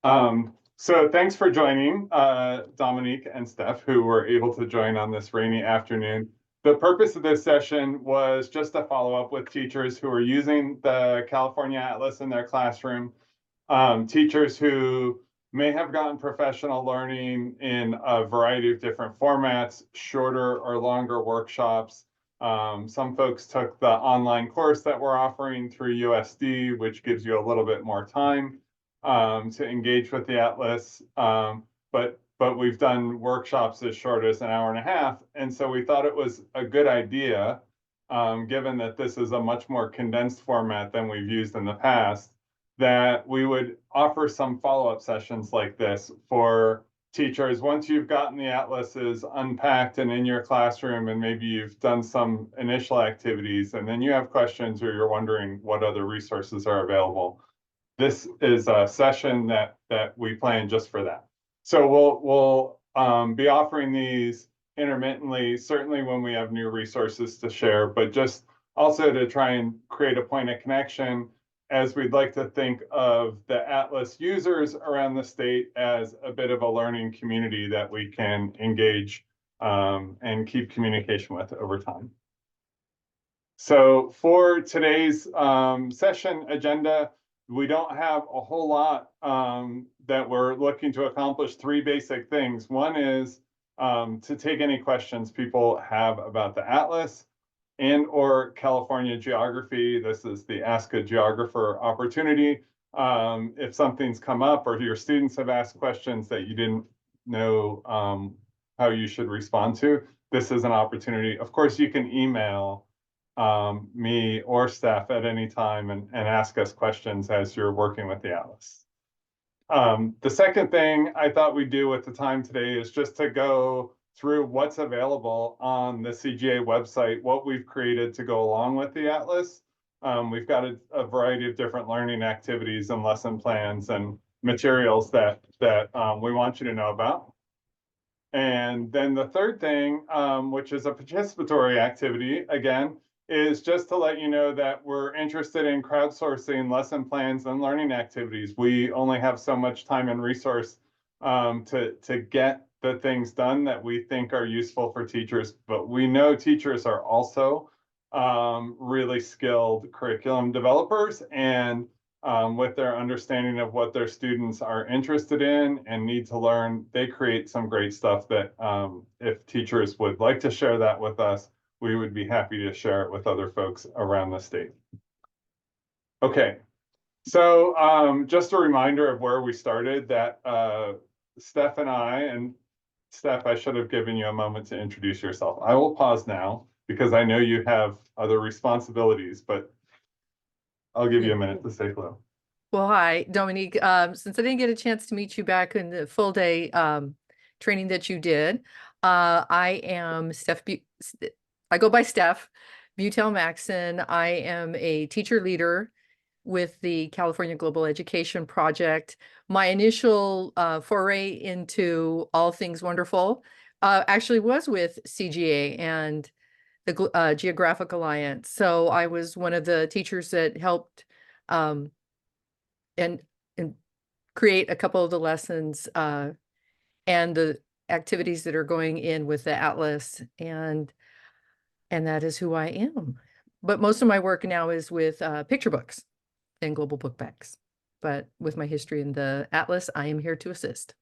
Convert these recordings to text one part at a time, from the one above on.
So thanks for joining, Dominique and Steph, who were able to join on this rainy afternoon. The purpose of this session was just to follow up with teachers who are using the California Atlas in their classroom, teachers who may have gotten professional learning in a variety of different formats, shorter or longer workshops. Some folks took the online course that we're offering through USD, which gives you a little bit more time to engage with the Atlas. But we've done workshops as short as an hour and a half. And so we thought it was a good idea, given that this is a much more condensed format than we've used in the past, that we would offer some follow-up sessions like this for teachers. Once you've gotten the atlases unpacked and in your classroom, and maybe you've done some initial activities, and then you have questions or you're wondering what other resources are available, this is a session that we plan just for that. So we'll be offering these intermittently, certainly when we have new resources to share, but just also to try and create a point of connection, as we'd like to think of the Atlas users around the state as a bit of a learning community that we can engage and keep communication with over time. So for today's session agenda, we don't have a whole lot that we're looking to accomplish. Three basic things. One is to take any questions people have about the Atlas and or California geography. This is the Ask a Geographer opportunity. If something's come up or your students have asked questions that you didn't know how you should respond to, this is an opportunity. Of course, you can email me or Steph at any time and ask us questions as you're working with the Atlas. The second thing I thought we'd do with the time today is just to go through what's available on the CGA website, what we've created to go along with the Atlas. We've got a variety of different learning activities and lesson plans and materials that we want you to know about. And then the third thing, which is a participatory activity, again, is just to let you know that we're interested in crowdsourcing lesson plans and learning activities. We only have so much time and resource to get the things done that we think are useful for teachers, but we know teachers are also really skilled curriculum developers, and with their understanding of what their students are interested in and need to learn, they create some great stuff that if teachers would like to share that with us, we would be happy to share it with other folks around the state. Okay, so just a reminder of where we started, that Steph and I, and Steph, I should have given you a moment to introduce yourself. I will pause now because I know you have other responsibilities, but I'll give you a minute to say hello. Well, hi, Dominique. Since I didn't get a chance to meet you back in the full day training that you did, I am Steph. I go by Steph Butel-Maxon. I am a teacher leader with the California Global Education Project. My initial foray into all things wonderful actually was with CGA and the Geographic Alliance. So I was one of the teachers that helped and create a couple of the lessons and the activities that are going in with the Atlas, and that is who I am. But most of my work now is with picture books and global book bags. But with my history in the Atlas, I am here to assist.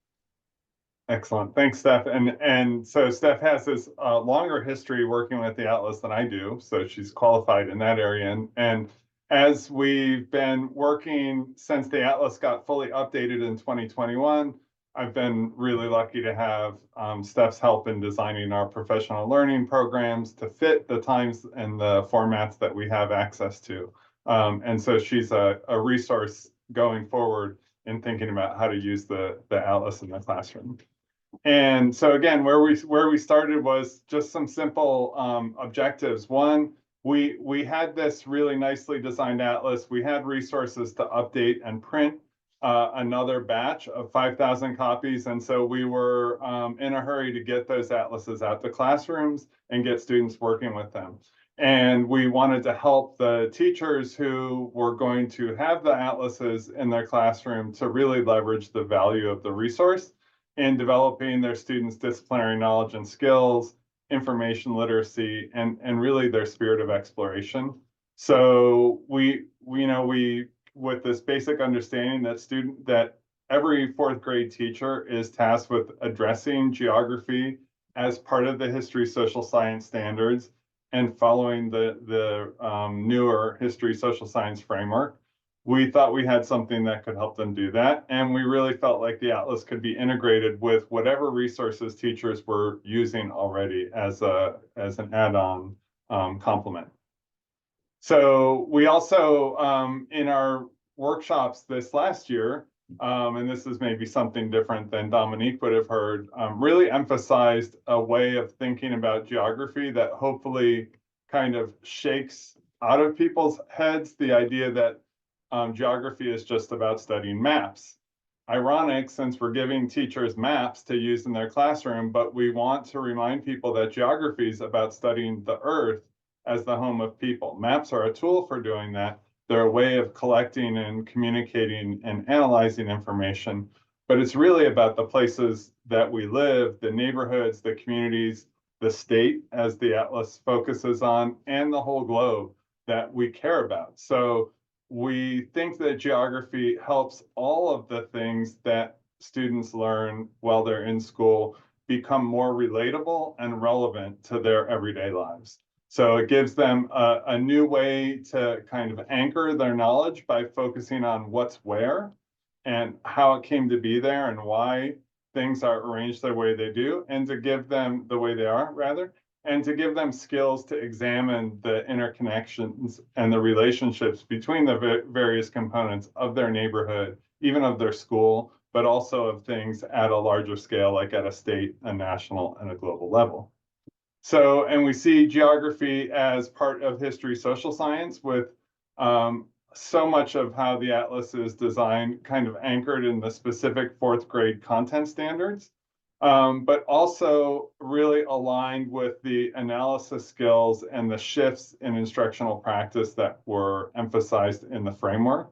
Excellent. Thanks, Steph. And so Steph has this longer history working with the Atlas than I do, so she's qualified in that area. And as we've been working since the Atlas got fully updated in 2021, I've been really lucky to have Steph's help in designing our professional learning programs to fit the times and the formats that we have access to. And so she's a resource going forward in thinking about how to use the Atlas in the classroom. And so again, where we started was just some simple objectives. One, we had this really nicely designed Atlas. We had resources to update and print. another batch of 5,000 copies. And so we were in a hurry to get those atlases out to classrooms and get students working with them. And we wanted to help the teachers who were going to have the atlases in their classroom to really leverage the value of the resource in developing their students' disciplinary knowledge and skills, information literacy, and really their spirit of exploration. So we with this basic understanding that every fourth grade teacher is tasked with addressing geography as part of the history social science standards and following the newer history social science framework. We thought we had something that could help them do that. And we really felt like the Atlas could be integrated with whatever resources teachers were using already as an add-on complement. So we also, in our workshops this last year, and this is maybe something different than Dominique would have heard, really emphasized a way of thinking about geography that hopefully kind of shakes out of people's heads the idea that geography is just about studying maps. Ironic, since we're giving teachers maps to use in their classroom, but we want to remind people that geography is about studying the earth as the home of people. Maps are a tool for doing that. They're a way of collecting and communicating and analyzing information, but it's really about the places that we live, the neighborhoods, the communities, the state, as the Atlas focuses on, and the whole globe that we care about. So we think that geography helps all of the things that students learn while they're in school become more relatable and relevant to their everyday lives. So it gives them a new way to kind of anchor their knowledge by focusing on what's where and how it came to be there and why things are arranged the way they do, and to give them the way they are, rather, and to give them skills to examine the interconnections and the relationships between the various components of their neighborhood, even of their school, but also of things at a larger scale, like at a state, a national, and a global level. So, and we see geography as part of history social science with so much of how the Atlas is designed kind of anchored in the specific fourth grade content standards, but also really aligned with the analysis skills and the shifts in instructional practice that were emphasized in the framework.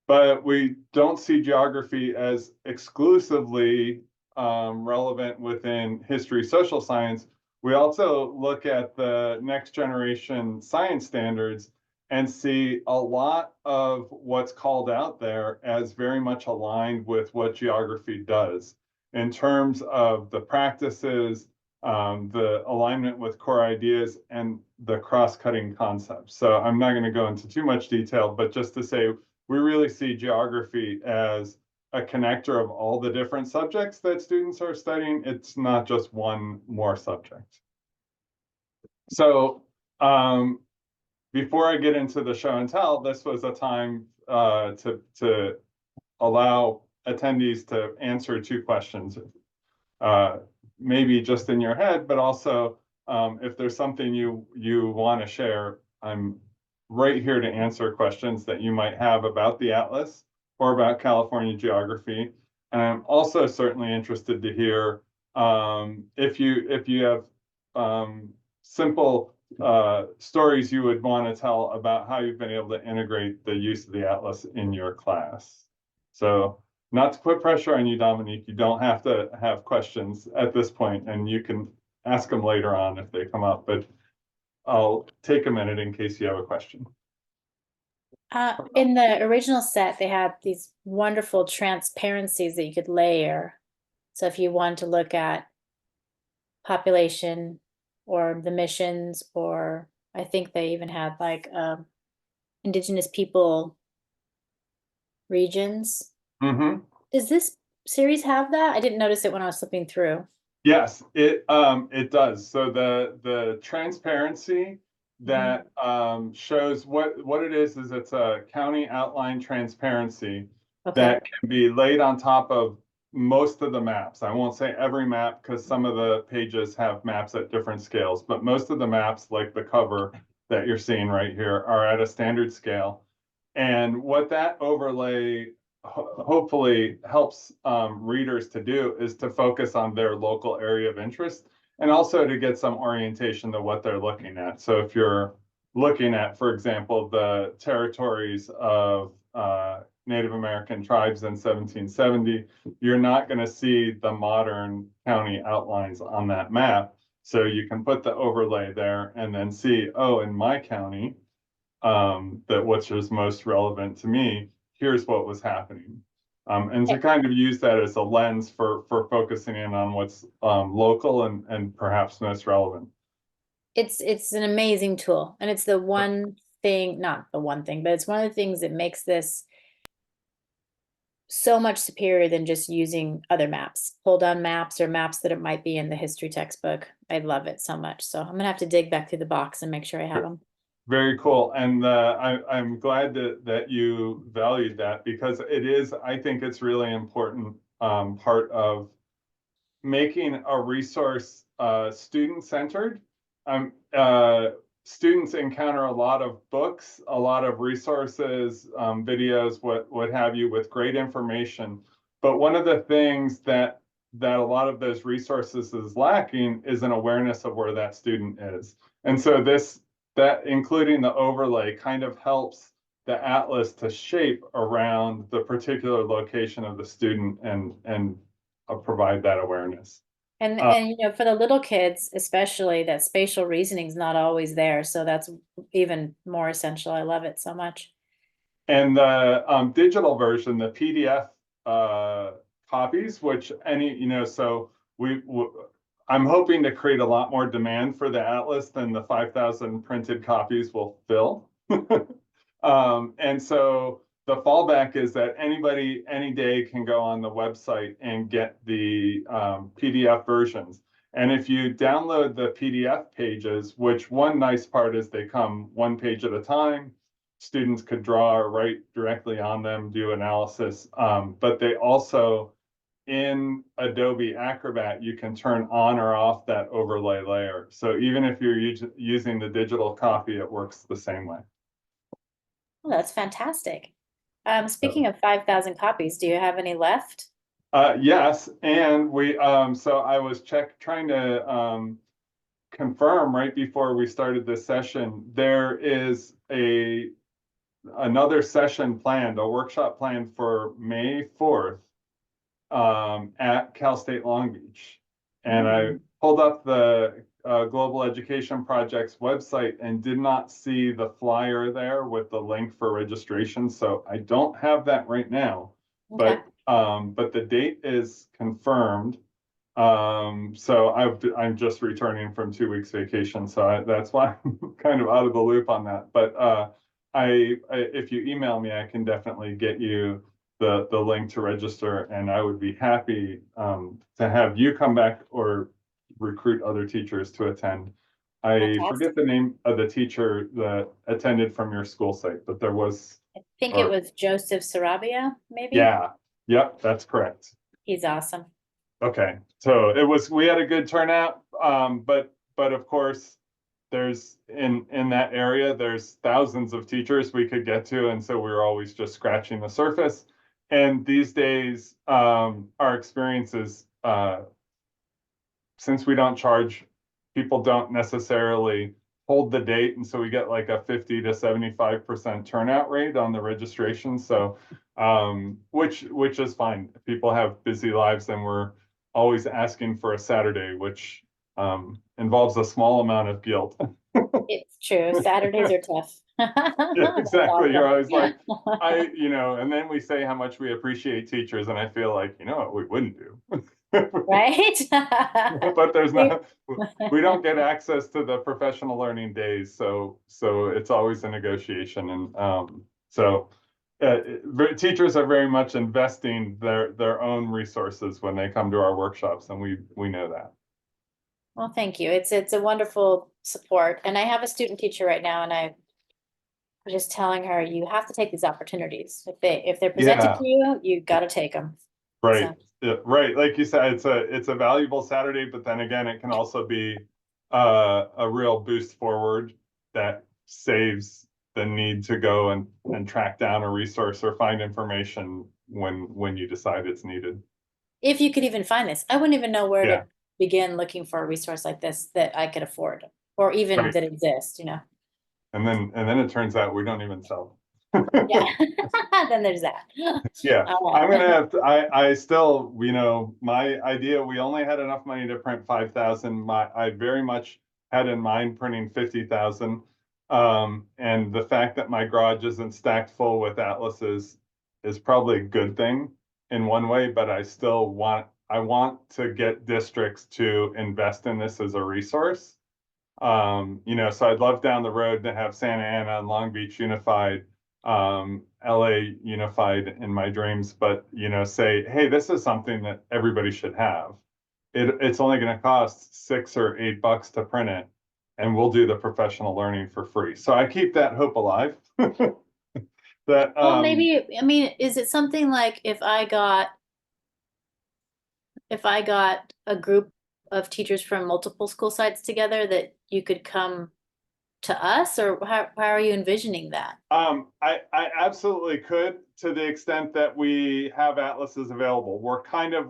But we don't see geography as exclusively relevant within history social science. We also look at the next generation science standards and see a lot of what's called out there as very much aligned with what geography does in terms of the practices, the alignment with core ideas, and the cross-cutting concepts. So I'm not going to go into too much detail, but just to say, we really see geography as a connector of all the different subjects that students are studying. It's not just one more subject. So before I get into the show and tell, this was a time to allow attendees to answer two questions, maybe just in your head, but also if there's something you want to share, I'm right here to answer questions that you might have about the Atlas or about California geography. And I'm also certainly interested to hear if you have simple stories you would want to tell about how you've been able to integrate the use of the Atlas in your class. So not to put pressure on you, Dominique, you don't have to have questions at this point, and you can ask them later on if they come up, but I'll take a minute in case you have a question. In the original set, they had these wonderful transparencies that you could layer. So if you wanted to look at population or the missions, or I think they even had like indigenous people regions. Mm-hmm. Does this series have that? I didn't notice it when I was flipping through. Yes, it does. So the transparency that shows what it is it's a county outline transparency that can be laid on top of most of the maps. I won't say every map because some of the pages have maps at different scales, but most of the maps, like the cover that you're seeing right here, are at a standard scale. And what that overlay hopefully helps readers to do is to focus on their local area of interest and also to get some orientation to what they're looking at. So if you're looking at, for example, the territories of Native American tribes in 1770, you're not going to see the modern county outlines on that map. So you can put the overlay there and then see, oh, in my county, that which is most relevant to me, here's what was happening. And to kind of use that as a lens for focusing in on what's local and perhaps most relevant. It's an amazing tool, and it's the one thing, not the one thing, but it's one of the things that makes this so much superior than just using other maps, pull down maps or maps that it might be in the history textbook. I love it so much. So I'm gonna have to dig back through the box and make sure I have them. Very cool. And I'm glad that you valued that, because it is, I think it's really important part of making a resource student-centered. Students encounter a lot of books, a lot of resources, videos, what have you, with great information. But one of the things that a lot of those resources is lacking is an awareness of where that student is. And so that including the overlay kind of helps the atlas to shape around the particular location of the student and provide that awareness. And for the little kids, especially, that spatial reasoning is not always there. So that's even more essential. I love it so much. And the digital version, the PDF copies, which so I'm hoping to create a lot more demand for the atlas than the 5,000 printed copies will fill. And so the fallback is that anybody, any day, can go on the website and get the PDF versions. And if you download the PDF pages, which one nice part is they come one page at a time, students could draw or write directly on them, do analysis, but they also, in Adobe Acrobat, you can turn on or off that overlay layer. So even if you're using the digital copy, it works the same way. Well, that's fantastic. Speaking of 5,000 copies, do you have any left? Yes, and we so I was trying to confirm right before we started this session. There is another session planned, a workshop planned for May 4th at Cal State Long Beach. And I pulled up the Global Education Project's website and did not see the flyer there with the link for registration. So I don't have that right now, Okay. but the date is confirmed. So I'm just returning from 2 weeks vacation. So that's why I'm kind of out of the loop on that. But if you email me, I can definitely get you the link to register, and I would be happy to have you come back or recruit other teachers to attend. I Fantastic. forget the name of the teacher that attended from your school site, but there was. I think it was Joseph Sarabia, maybe? Yeah, yep, that's correct. He's awesome. Okay, so we had a good turnout, but of course, there's in that area, there's thousands of teachers we could get to, and so we were always just scratching the surface. And these days, our experiences, since we don't charge, people don't necessarily hold the date, and so we get like a 50 to 75% turnout rate on the registration. So, which is fine. People have busy lives, and we're always asking for a Saturday, which involves a small amount of guilt. It's true. Saturdays are tough. Yeah, exactly. You're always like, and then we say how much we appreciate teachers, and I feel like, what we wouldn't do. Right? But we don't get access to the professional learning days, so it's always a negotiation. And so teachers are very much investing their own resources when they come to our workshops, and we know that. Well, thank you. It's a wonderful support. And I have a student teacher right now, and I was just telling her, you have to take these opportunities. If they're presented to you, you got to take them. Right. So. Yeah, right. Like you said, it's a valuable Saturday, but then again, it can also be a real boost forward that saves the need to go and track down a resource or find information when you decide it's needed. If you could even find this, I wouldn't even know where Yeah. to begin looking for a resource like this that I could afford, or even Right. that exists, you know? And then it turns out we don't even sell them. Yeah, then there's that. Yeah, All I'm right. gonna have to, I still, my idea, we only had enough money to print 5,000. I very much had in mind printing 50,000. And the fact that my garage isn't stacked full with atlases is probably a good thing in one way, but I want to get districts to invest in this as a resource. So I'd love down the road to have Santa Ana and Long Beach unified, LA unified in my dreams, but say, hey, this is something that everybody should have. It's only going to cost $6 or $8 to print it, and we'll do the professional learning for free. So I keep that hope alive. That Well, maybe, I mean, is it something like if I got a group of teachers from multiple school sites together, that you could come to us, or how are you envisioning that? I absolutely could, to the extent that we have atlases available.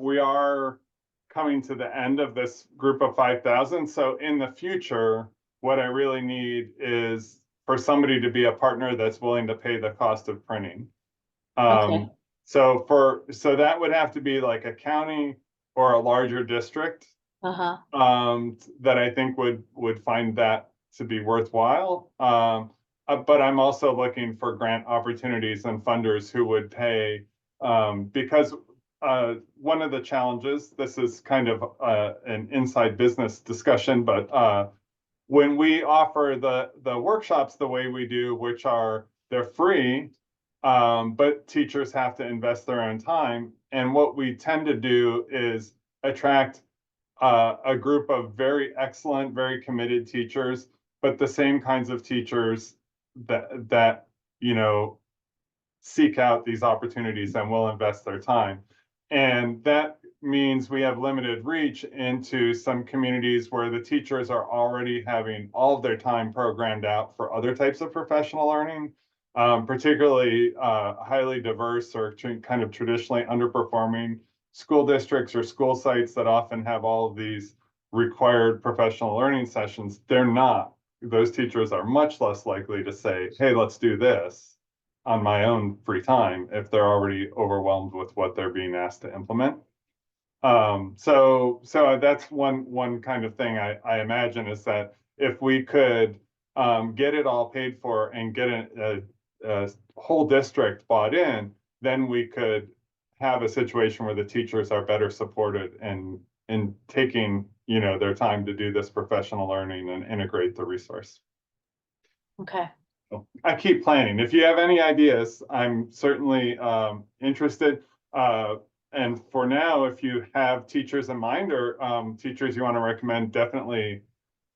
We are coming to the end of this group of 5,000. So in the future, what I really need is for somebody to be a partner that's willing to pay the cost of printing. Okay. So that would have to be like a county or a larger district, Uh-huh. that I think would find that to be worthwhile. But I'm also looking for grant opportunities and funders who would pay, because one of the challenges, this is kind of an inside business discussion, but when we offer the workshops the way we do, which they're free, but teachers have to invest their own time. And what we tend to do is attract a group of very excellent, very committed teachers, but the same kinds of teachers that seek out these opportunities and will invest their time. And that means we have limited reach into some communities where the teachers are already having all of their time programmed out for other types of professional learning, particularly highly diverse or kind of traditionally underperforming school districts or school sites that often have all of these required professional learning sessions. Those teachers are much less likely to say, hey, let's do this on my own free time if they're already overwhelmed with what they're being asked to implement. So that's one kind of thing I imagine, is that if we could get it all paid for and get a whole district bought in, then we could have a situation where the teachers are better supported in taking their time to do this professional learning and integrate the resource. Okay. I keep planning. If you have any ideas, I'm certainly interested. And for now, if you have teachers in mind or teachers you want to recommend, definitely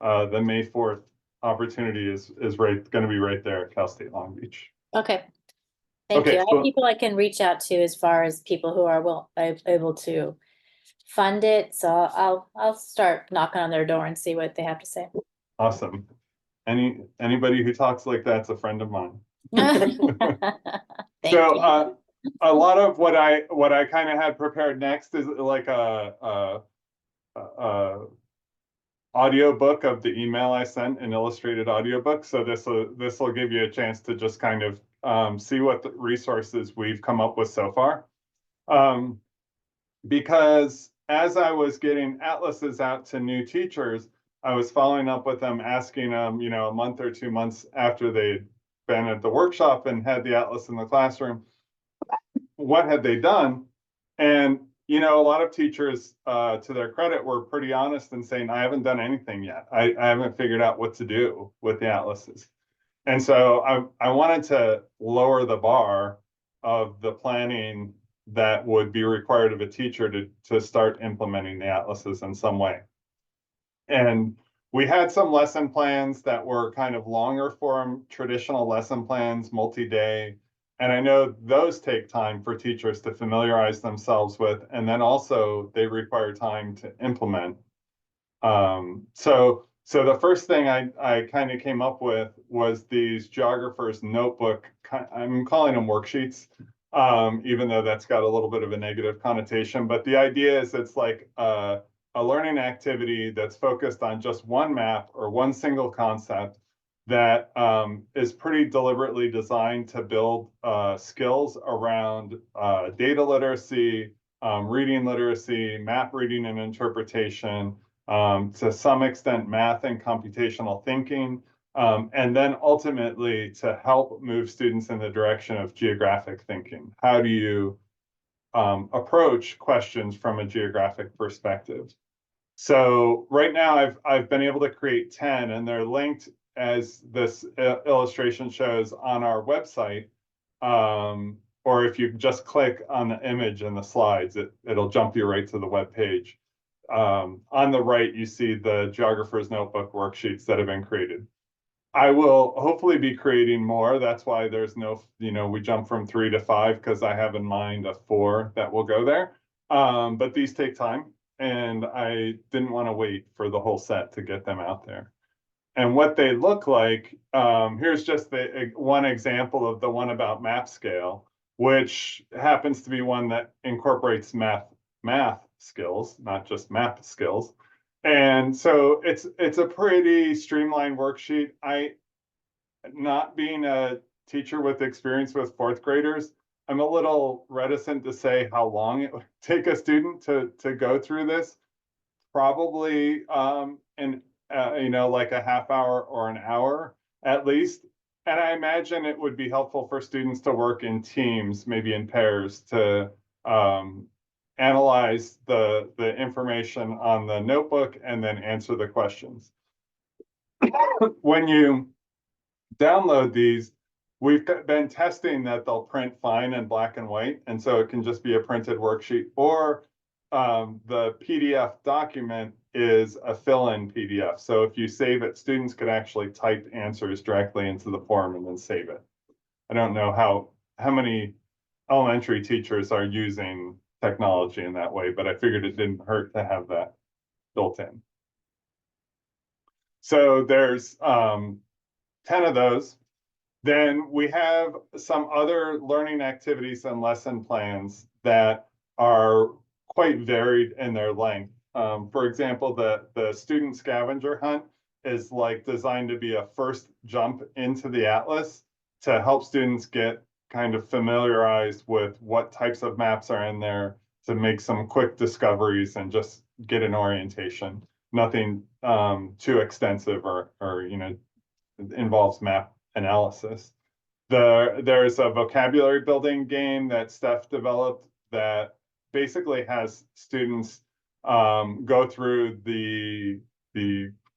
the May 4th opportunity is going to be right there at Cal State Long Beach. Okay. Thank you. I have people I can reach out to as far as people who are able to fund it. So I'll start knocking on their door and see what they have to say. Awesome. Anybody who talks like that's a friend of mine. Thank So a lot of what I kind of had prepared next is like a audiobook of the email I sent, an illustrated audiobook. So this will give you a chance to just kind of see what the resources we've come up with so far. Because as I was getting atlases out to new teachers, I was following up with them, asking them, a month or 2 months after they'd been at the workshop and had the atlas in the classroom, what had they done? And, a lot of teachers, to their credit, were pretty honest in saying, I haven't done anything yet. I haven't figured out what to do with the atlases. And so I wanted to lower the bar of the planning that would be required of a teacher to start implementing the atlases in some way. And we had some lesson plans that were kind of longer form, traditional lesson plans, multi-day. And I know those take time for teachers to familiarize themselves with, and then also they require time to implement. So the first thing I kind of came up with was these geographers notebook, I'm calling them worksheets. even though that's got a little bit of a negative connotation. But the idea is it's like a learning activity that's focused on just one map or one single concept that is pretty deliberately designed to build skills around data literacy, reading literacy, map reading and interpretation, to some extent math and computational thinking, and then ultimately to help move students in the direction of geographic thinking. How do you approach questions from a geographic perspective? So right now I've been able to create 10, and they're linked, as this illustration shows, on our website. Or if you just click on the image in the slides, it'll jump you right to the web page. On the right, you see the Geographer's Notebook worksheets that have been created. I will hopefully be creating more. That's why there's no, we jump from 3 to 5, because I have in mind a 4 that will go there. But these take time, and I didn't want to wait for the whole set to get them out there. And what they look like, here's just one example of the one about map scale, which happens to be one that incorporates math skills, not just map skills. And so it's a pretty streamlined worksheet. Not being a teacher with experience with fourth graders, I'm a little reticent to say how long it would take a student to go through this. Probably like a half hour or an hour at least. And I imagine it would be helpful for students to work in teams, maybe in pairs, to analyze the information on the notebook and then answer the questions. When you download these, we've been testing that they'll print fine in black and white, and so it can just be a printed worksheet, or the PDF document is a fill-in PDF. So if you save it, students could actually type answers directly into the form and then save it. I don't know how many elementary teachers are using technology in that way, but I figured it didn't hurt to have that built in. So there's 10 of those. Then we have some other learning activities and lesson plans that are quite varied in their length. For example, the student scavenger hunt is like designed to be a first jump into the atlas to help students get kind of familiarized with what types of maps are in there, to make some quick discoveries and just get an orientation. Nothing too extensive or involves map analysis. There's a vocabulary building game that Steph developed that basically has students go through the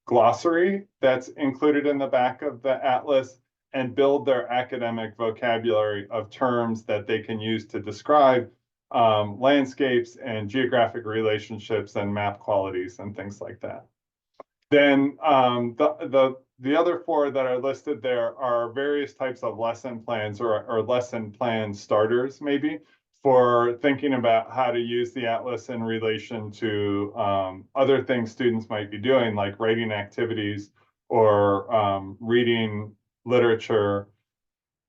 glossary that's included in the back of the atlas and build their academic vocabulary of terms that they can use to describe landscapes and geographic relationships and map qualities and things like that. Then the other 4 that are listed there are various types of lesson plans or lesson plan starters, maybe, for thinking about how to use the atlas in relation to other things students might be doing, like writing activities or reading literature,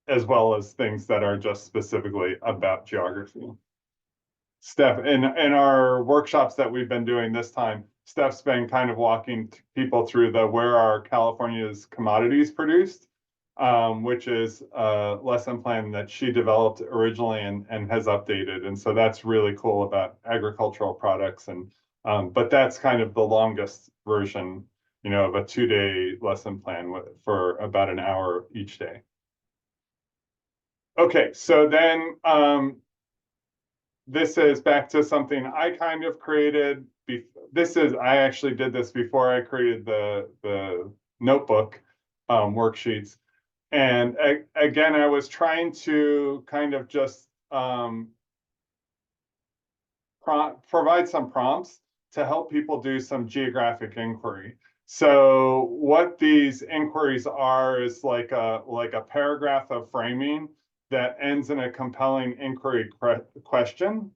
as well as things that are just specifically about geography. Steph, in our workshops that we've been doing this time, Steph's been kind of walking people through where are California's commodities produced, which is a lesson plan that she developed originally and has updated. And so that's really cool about agricultural products. And but that's kind of the longest version, of a 2-day lesson plan for about an hour each day. Okay, so then this is back to something I kind of created. I actually did this before I created the notebook worksheets. And again, I was trying to kind of just provide some prompts to help people do some geographic inquiry. So what these inquiries are is like a paragraph of framing that ends in a compelling inquiry question.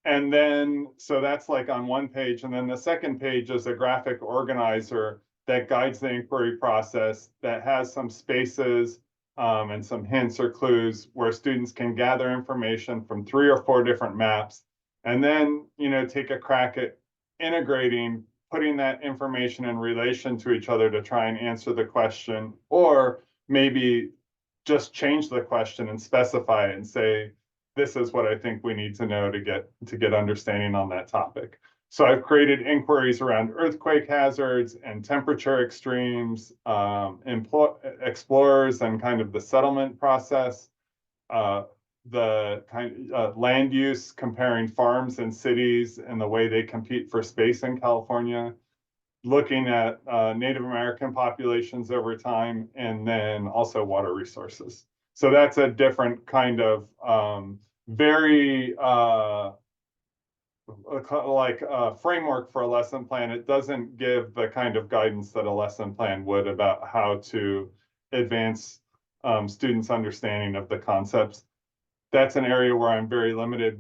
And then, so that's like on one page. And then the second page is a graphic organizer that guides the inquiry process, that has some spaces and some hints or clues where students can gather information from 3 or 4 different maps, and then, take a crack at integrating, putting that information in relation to each other to try and answer the question, or maybe just change the question and specify it and say, this is what I think we need to know to get understanding on that topic. So I've created inquiries around earthquake hazards and temperature extremes, explorers and kind of the settlement process, the land use, comparing farms and cities and the way they compete for space in California, looking at Native American populations over time, and then also water resources. So that's a different kind of very framework for a lesson plan. It doesn't give the kind of guidance that a lesson plan would about how to advance students' understanding of the concepts. That's an area where I'm very limited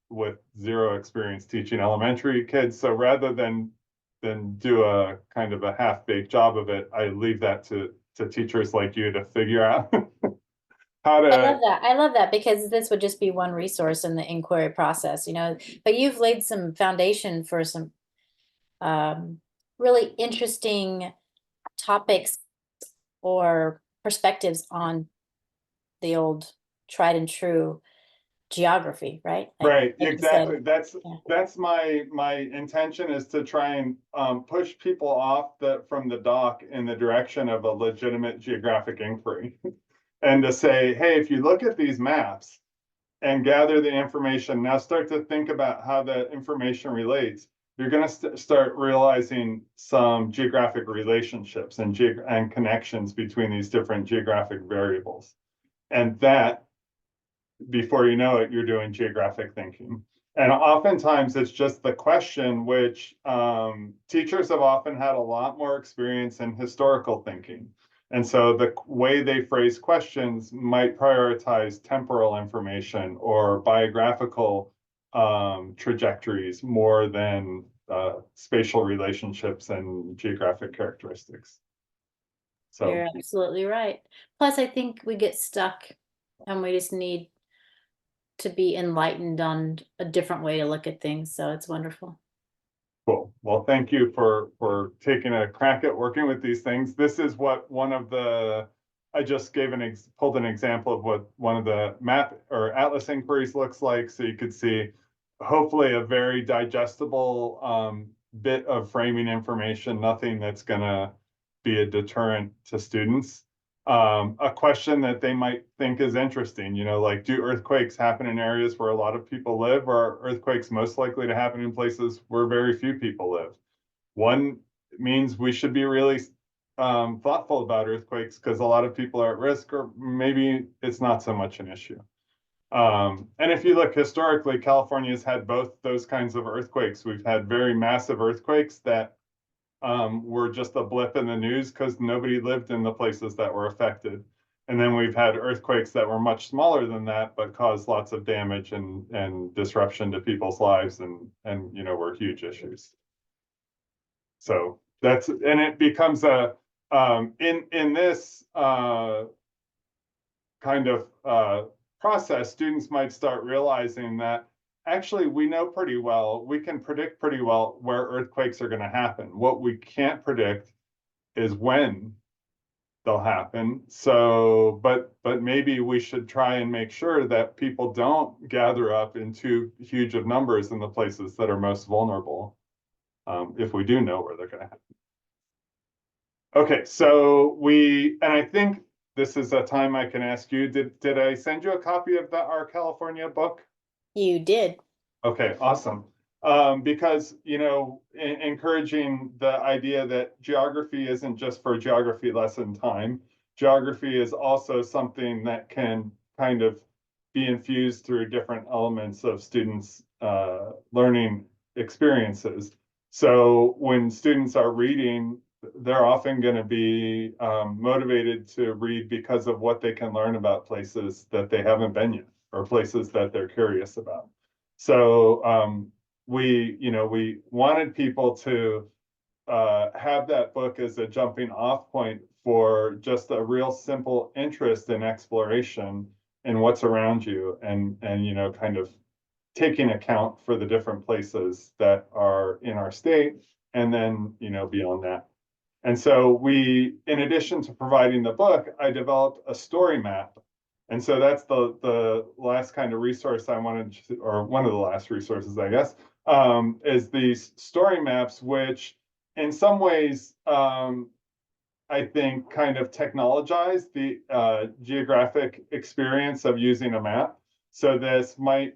with zero experience teaching elementary kids. So rather than do a kind of a half-baked job of it, I leave that to teachers like you to figure out how to. I love that because this would just be one resource in the inquiry process, but you've laid some foundation for some really interesting topics or perspectives on the old tried and true geography, right? Right, like exactly. Yeah. That's my intention, is to try and push people off from the dock in the direction of a legitimate geographic inquiry. And to say, hey, if you look at these maps and gather the information, now start to think about how that information relates, you're going to start realizing some geographic relationships and connections between these different geographic variables. And that, before you know it, you're doing geographic thinking. And oftentimes it's just the question, which teachers have often had a lot more experience in historical thinking. And so the way they phrase questions might prioritize temporal information or biographical trajectories more than spatial relationships and geographic characteristics. So You're absolutely right. Plus, I think we get stuck and we just need to be enlightened on a different way to look at things. So it's wonderful. cool. Well, thank you for taking a crack at working with these things. This is what one of the, I just gave pulled an example of what one of the map or atlas inquiries looks like. So you could see hopefully a very digestible bit of framing information, nothing that's gonna be a deterrent to students. A question that they might think is interesting, like, do earthquakes happen in areas where a lot of people live, or are earthquakes most likely to happen in places where very few people live? One means we should be really thoughtful about earthquakes because a lot of people are at risk, or maybe it's not so much an issue. And if you look historically, California has had both those kinds of earthquakes. We've had very massive earthquakes that were just a blip in the news because nobody lived in the places that were affected. And then we've had earthquakes that were much smaller than that, but caused lots of damage and disruption to people's lives, and were huge issues. So and it becomes a in this kind of process, students might start realizing that actually we know pretty well, we can predict pretty well where earthquakes are going to happen. What we can't predict is when they'll happen. So, but maybe we should try and make sure that people don't gather up in too huge of numbers in the places that are most vulnerable, if we do know where they're going to happen. Okay, so and I think this is a time I can ask you, did I send you a copy of our California book? You did. Okay, awesome. Because, encouraging the idea that geography isn't just for geography lesson time. Geography is also something that can kind of be infused through different elements of students' learning experiences. So when students are reading, they're often going to be motivated to read because of what they can learn about places that they haven't been yet, or places that they're curious about. So we wanted people to have that book as a jumping off point for just a real simple interest in exploration and what's around you, and you know, kind of taking account for the different places that are in our state, and then, you know, beyond that. And so we, in addition to providing the book, I developed a story map. And so that's the last kind of resource I wanted to, or one of the last resources, I guess, is these story maps, which in some ways, I think kind of technologize the geographic experience of using a map. So this might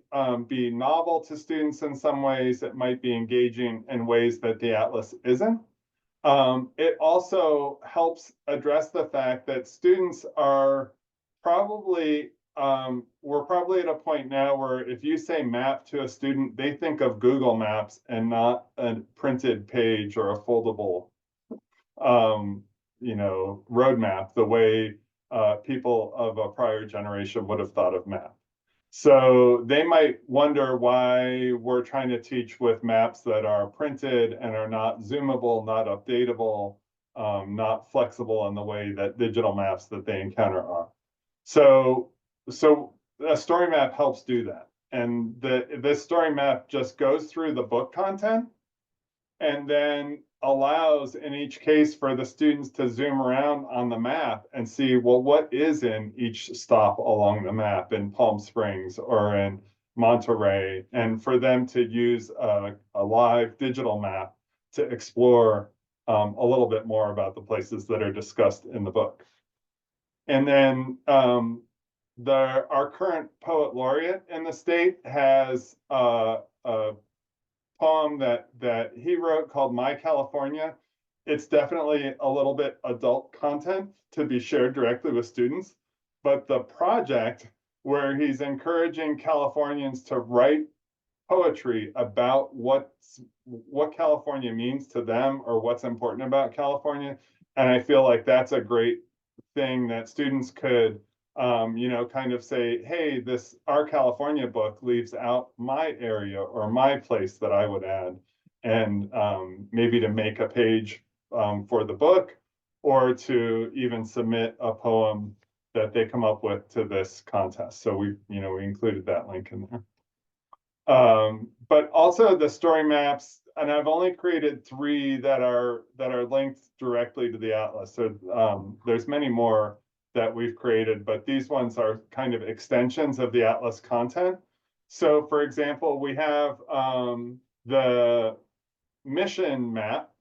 be novel to students in some ways. It might be engaging in ways that the atlas isn't. It also helps address the fact that students are probably, we're probably at a point now where if you say map to a student, they think of Google Maps and not a printed page or a foldable, you know, roadmap, the way people of a prior generation would have thought of map. So they might wonder why we're trying to teach with maps that are printed and are not zoomable, not updatable, not flexible in the way that digital maps that they encounter are. So a story map helps do that. And this story map just goes through the book content and then allows in each case for the students to zoom around on the map and see, well, what is in each stop along the map in Palm Springs or in Monterey, and for them to use a live digital map to explore a little bit more about the places that are discussed in the book. And then our current poet laureate in the state has a poem that he wrote called My California. It's definitely a little bit adult content to be shared directly with students, but the project where he's encouraging Californians to write poetry about what California means to them or what's important about California. And I feel like that's a great thing that students could you know, kind of say, hey, this Our California book leaves out my area or my place that I would add, and maybe to make a page for the book, or to even submit a poem that they come up with to this contest. So we included that link in there. But also the story maps, and I've only created 3 that are linked directly to the atlas. So there's many more that we've created, but these ones are kind of extensions of the atlas content. So for example, we have the mission map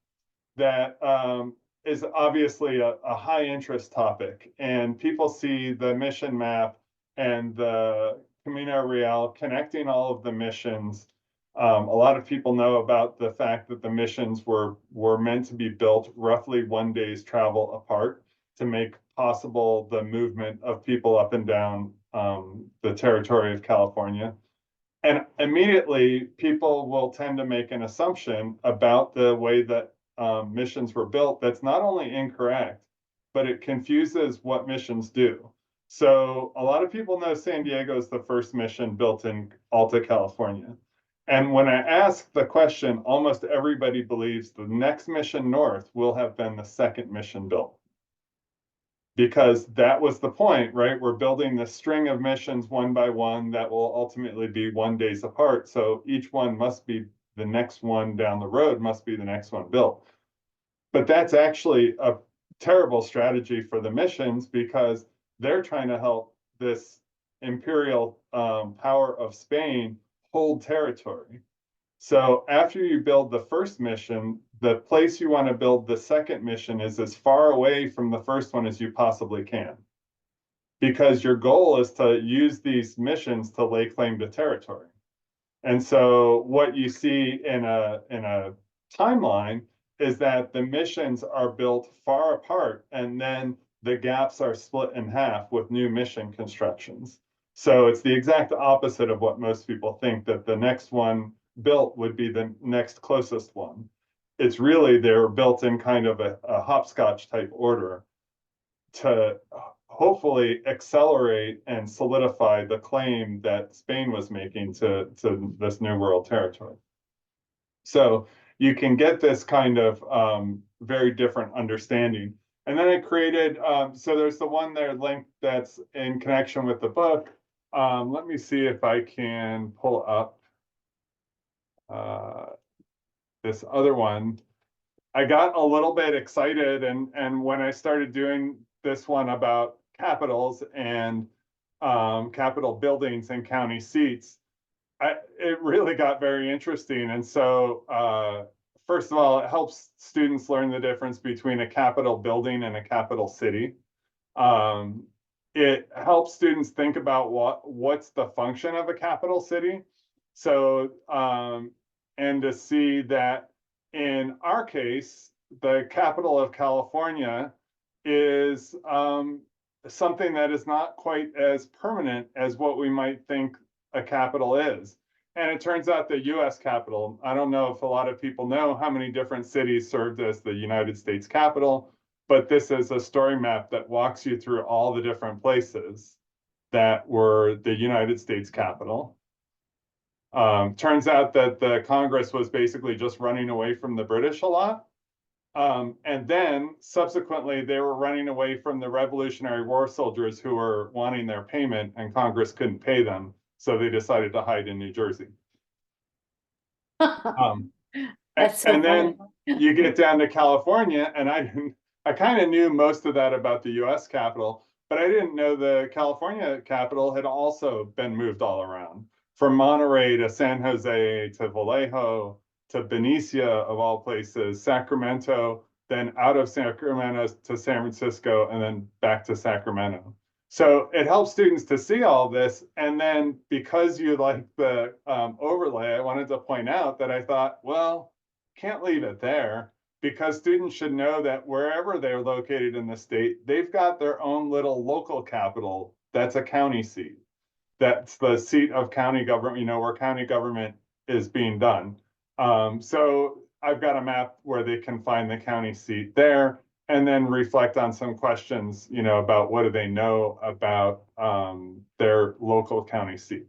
that is obviously a high interest topic, and people see the mission map and the Camino Real connecting all of the missions. A lot of people know about the fact that the missions were meant to be built roughly 1 day's travel apart to make possible the movement of people up and down the territory of California. And immediately people will tend to make an assumption about the way that missions were built that's not only incorrect, but it confuses what missions do. So a lot of people know San Diego is the first mission built in Alta California. And when I ask the question, almost everybody believes the next mission north will have been the second mission built. Because that was the point, right? We're building this string of missions one by one that will ultimately be 1 day apart. So each one must be the next one down the road, must be the next one built. But that's actually a terrible strategy for the missions, because they're trying to help this imperial power of Spain hold territory. So after you build the first mission, the place you want to build the second mission is as far away from the first one as you possibly can, because your goal is to use these missions to lay claim to territory. And so what you see in a timeline is that the missions are built far apart, and then the gaps are split in half with new mission constructions. So it's the exact opposite of what most people think, that the next one built would be the next closest one. It's really, they're built in kind of a hopscotch type order to hopefully accelerate and solidify the claim that Spain was making to this New World territory. So you can get this kind of very different understanding. And then I created, so there's the one there linked that's in connection with the book. Let me see if I can pull up this other one. I got a little bit excited, and when I started doing this one about capitals and capital buildings and county seats, it really got very interesting. And so, first of all, it helps students learn the difference between a capital building and a capital city. It helps students think about what's the function of a capital city. So, and to see that in our case, the capital of California is something that is not quite as permanent as what we might think a capital is. And it turns out the US Capitol, I don't know if a lot of people know how many different cities served as the United States Capitol, but this is a story map that walks you through all the different places that were the United States Capitol. Turns out that the Congress was basically just running away from the British a lot. And then subsequently, they were running away from the Revolutionary War soldiers who were wanting their payment, and Congress couldn't pay them. So they decided to hide in New Jersey. That's so and then funny. you get down to California, and I kind of knew most of that about the US Capitol, but I didn't know the California Capitol had also been moved all around, from Monterey to San Jose to Vallejo to Benicia, of all places, Sacramento, then out of Sacramento to San Francisco, and then back to Sacramento. So it helps students to see all this. And then because you like the overlay, I wanted to point out that I thought, well, can't leave it there, because students should know that wherever they're located in the state, they've got their own little local capital that's a county seat. That's the seat of county government, where county government is being done. So I've got a map where they can find the county seat there, and then reflect on some questions, about what do they know about their local county seat.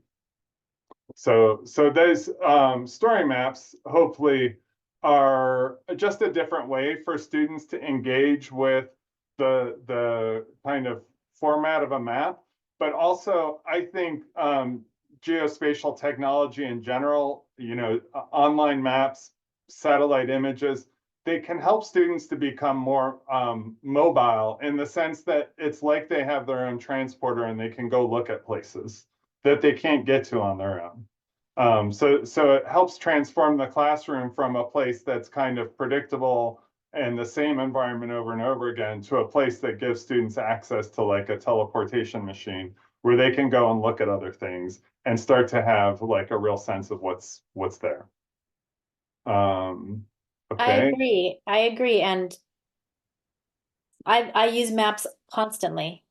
So those story maps hopefully are just a different way for students to engage with the kind of format of a map. But also, I think geospatial technology in general, online maps, satellite images, they can help students to become more mobile, in the sense that it's like they have their own transporter and they can go look at places that they can't get to on their own. So it helps transform the classroom from a place that's kind of predictable and the same environment over and over again, to a place that gives students access to like a teleportation machine, where they can go and look at other things and start to have like a real sense of what's there. Okay. I agree. And I use maps constantly,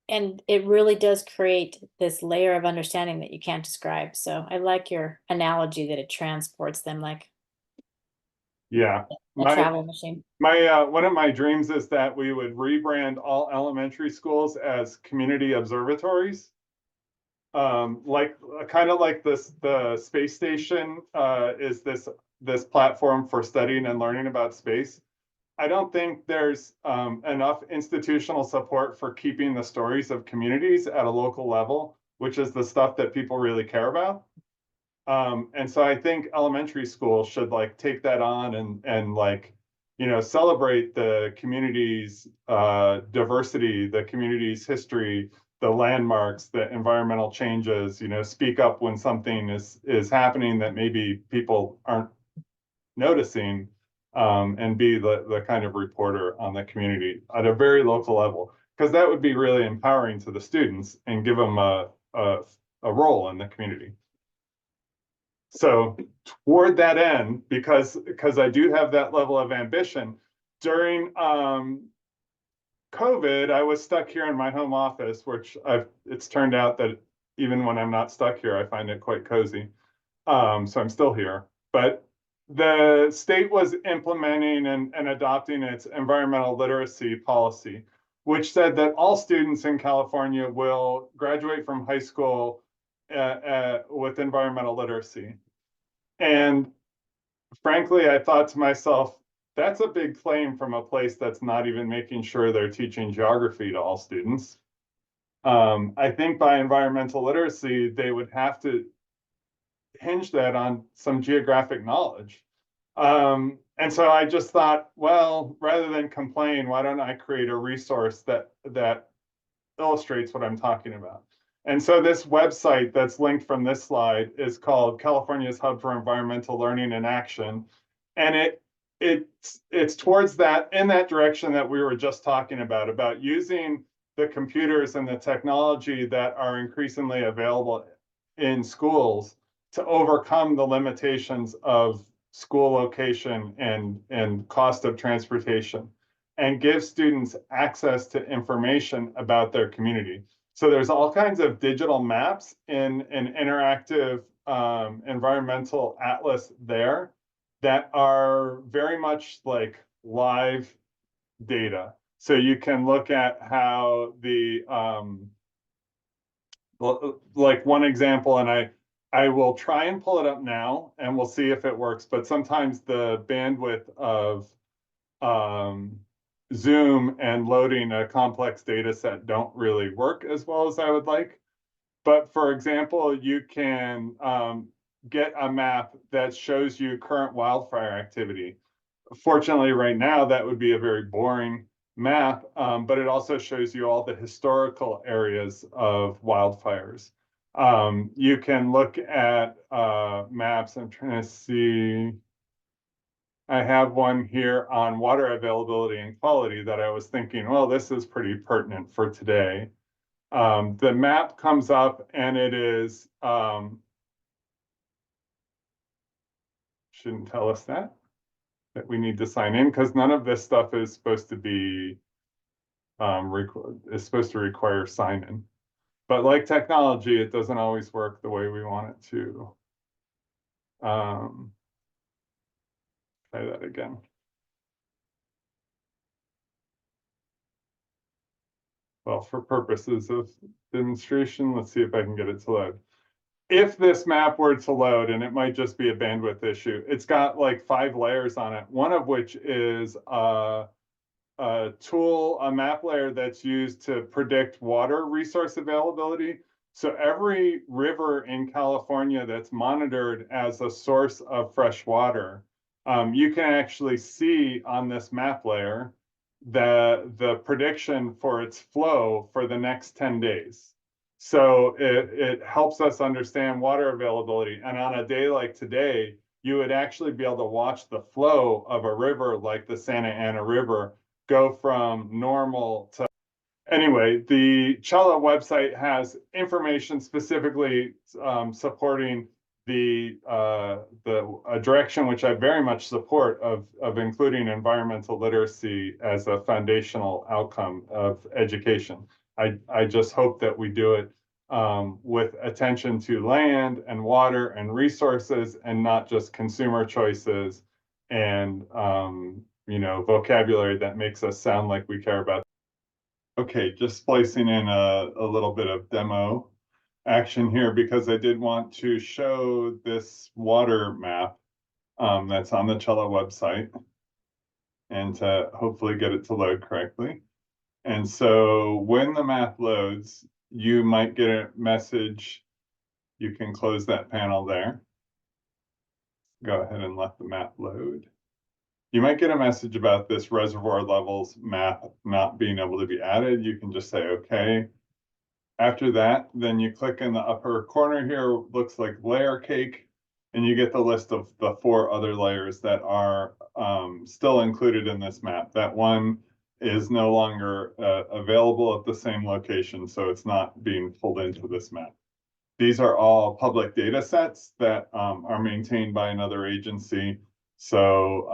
and it really does create this layer of understanding that you can't describe. So I like your analogy that it transports them like Yeah. a travel machine. One of my dreams is that we would rebrand all elementary schools as community observatories. Like kind of like the space station is this platform for studying and learning about space. I don't think there's enough institutional support for keeping the stories of communities at a local level, which is the stuff that people really care about. And so I think elementary schools should like take that on and like, celebrate the community's diversity, the community's history, the landmarks, the environmental changes, speak up when something is happening that maybe people aren't noticing, and be the kind of reporter on the community at a very local level, because that would be really empowering to the students and give them a role in the community. So toward that end, because I do have that level of ambition, during COVID, I was stuck here in my home office, which it's turned out that even when I'm not stuck here, I find it quite cozy. So I'm still here. But the state was implementing and adopting its environmental literacy policy, which said that all students in California will graduate from high school with environmental literacy. And frankly, I thought to myself, that's a big claim from a place that's not even making sure they're teaching geography to all students. I think by environmental literacy, they would have to hinge that on some geographic knowledge. And so I just thought, well, rather than complain, why don't I create a resource that illustrates what I'm talking about? And so this website that's linked from this slide is called California's Hub for Environmental Learning and Action. And it's towards that, in that direction that we were just talking about using the computers and the technology that are increasingly available in schools to overcome the limitations of school location and cost of transportation, and give students access to information about their community. So there's all kinds of digital maps in an interactive environmental atlas there that are very much like live data. So you can look at how the, like one example, and I will try and pull it up now and we'll see if it works, but sometimes the bandwidth of Zoom and loading a complex data set don't really work as well as I would like. But for example, you can get a map that shows you current wildfire activity. Fortunately, right now, that would be a very boring map, but it also shows you all the historical areas of wildfires. You can look at maps. I'm trying to see. I have one here on water availability and quality that I was thinking, well, this is pretty pertinent for today. The map comes up and it is, shouldn't tell us that we need to sign in, because none of this stuff is supposed to be, is supposed to require sign in. But like technology, it doesn't always work the way we want it to. Try that again. Well, for purposes of demonstration, let's see if I can get it to load. If this map were to load, and it might just be a bandwidth issue, it's got like 5 layers on it, one of which is a tool, a map layer that's used to predict water resource availability. So every river in California that's monitored as a source of fresh water, you can actually see on this map layer the prediction for its flow for the next 10 days. So it helps us understand water availability. And on a day like today, you would actually be able to watch the flow of a river like the Santa Ana River go from normal to. Anyway, the Cella website has information specifically supporting a direction which I very much support of including environmental literacy as a foundational outcome of education. I just hope that we do it with attention to land and water and resources, and not just consumer choices and vocabulary that makes us sound like we care about. Okay, just splicing in a little bit of demo action here, because I did want to show this water map that's on the Cella website, and to hopefully get it to load correctly. And so when the map loads, you might get a message. You can close that panel there. Go ahead and let the map load. You might get a message about this reservoir levels map not being able to be added. You can just say, okay. After that, then you click in the upper corner here, looks like layer cake, and you get the list of the 4 other layers that are still included in this map. That one is no longer available at the same location, so it's not being pulled into this map. These are all public data sets that are maintained by another agency, so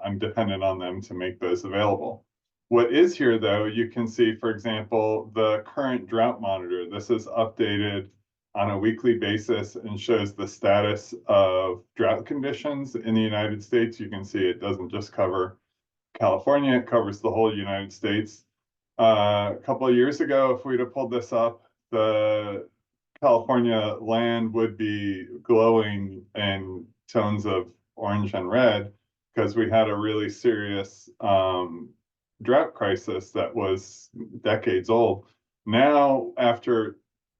I'm dependent on them to make those available. What is here, though, you can see, for example, the current drought monitor. This is updated on a weekly basis and shows the status of drought conditions in the United States. You can see it doesn't just cover California, it covers the whole United States. A couple of years ago, if we'd have pulled this up, the California land would be glowing in tones of orange and red, because we had a really serious drought crisis that was decades old. Now, after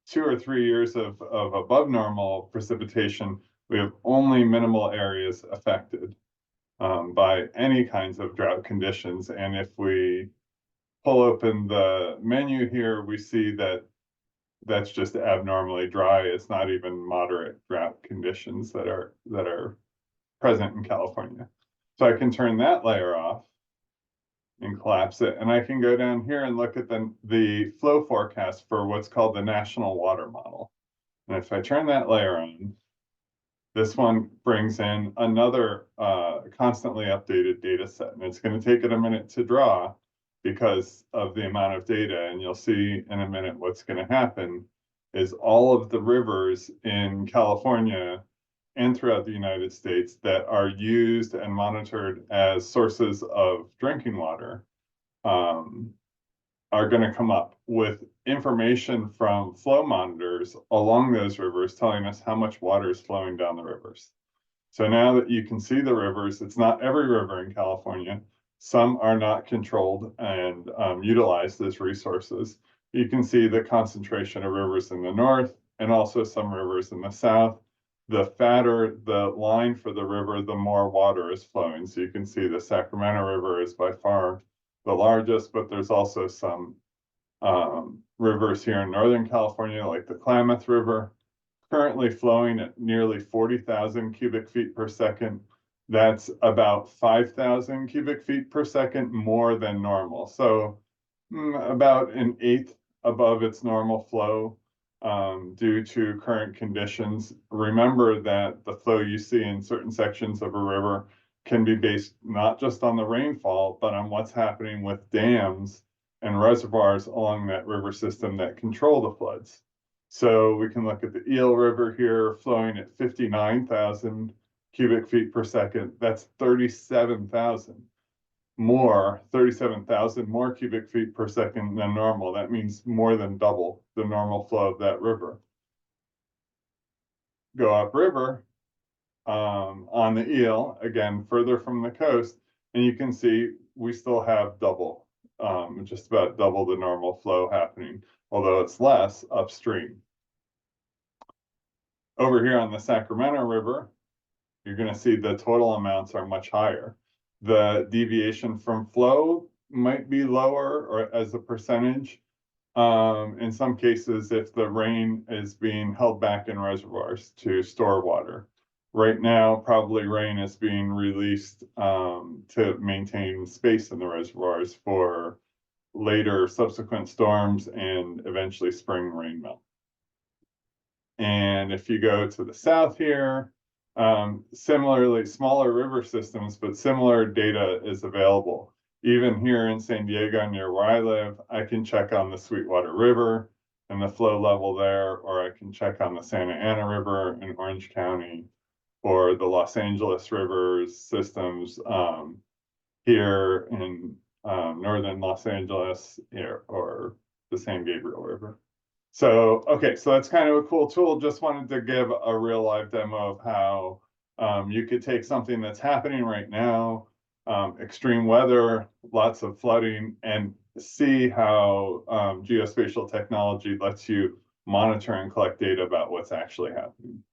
2 or 3 years of above normal precipitation, we have only minimal areas affected by any kinds of drought conditions. And if we pull open the menu here, we see that that's just abnormally dry. It's not even moderate drought conditions that are present in California. So I can turn that layer off and collapse it. And I can go down here and look at the flow forecast for what's called the National Water Model. And if I turn that layer on, this one brings in another constantly updated data set. And it's going to take it a minute to draw because of the amount of data. And you'll see in a minute what's going to happen is all of the rivers in California and throughout the United States that are used and monitored as sources of drinking water are going to come up with information from flow monitors along those rivers telling us how much water is flowing down the rivers. So now that you can see the rivers, it's not every river in California. Some are not controlled and utilized as resources. You can see the concentration of rivers in the north and also some rivers in the south. The fatter the line for the river, the more water is flowing. So you can see the Sacramento River is by far the largest, but there's also some rivers here in Northern California, like the Klamath River, currently flowing at nearly 40,000 cubic feet per second. That's about 5,000 cubic feet per second more than normal. So about an eighth above its normal flow due to current conditions. Remember that the flow you see in certain sections of a river can be based not just on the rainfall, but on what's happening with dams and reservoirs along that river system that control the floods. So we can look at the Eel River here flowing at 59,000 cubic feet per second. That's 37,000 more cubic feet per second than normal. That means more than double the normal flow of that river. Go upriver on the Eel, again, further from the coast, and you can see we still have double, just about double the normal flow happening, although it's less upstream. Over here on the Sacramento River, you're going to see the total amounts are much higher. The deviation from flow might be lower or as a percentage. In some cases, if the rain is being held back in reservoirs to store water. Right now, probably rain is being released to maintain space in the reservoirs for later subsequent storms and eventually spring rain melt. And if you go to the south here, similarly, smaller river systems, but similar data is available. Even here in San Diego, near where I live, I can check on the Sweetwater River and the flow level there, or I can check on the Santa Ana River in Orange County, or the Los Angeles Rivers systems here in northern Los Angeles here, or the San Gabriel River. So, okay, so that's kind of a cool tool. Just wanted to give a real live demo of how you could take something that's happening right now, extreme weather, lots of flooding, and see how geospatial technology lets you monitor and collect data about what's actually happening.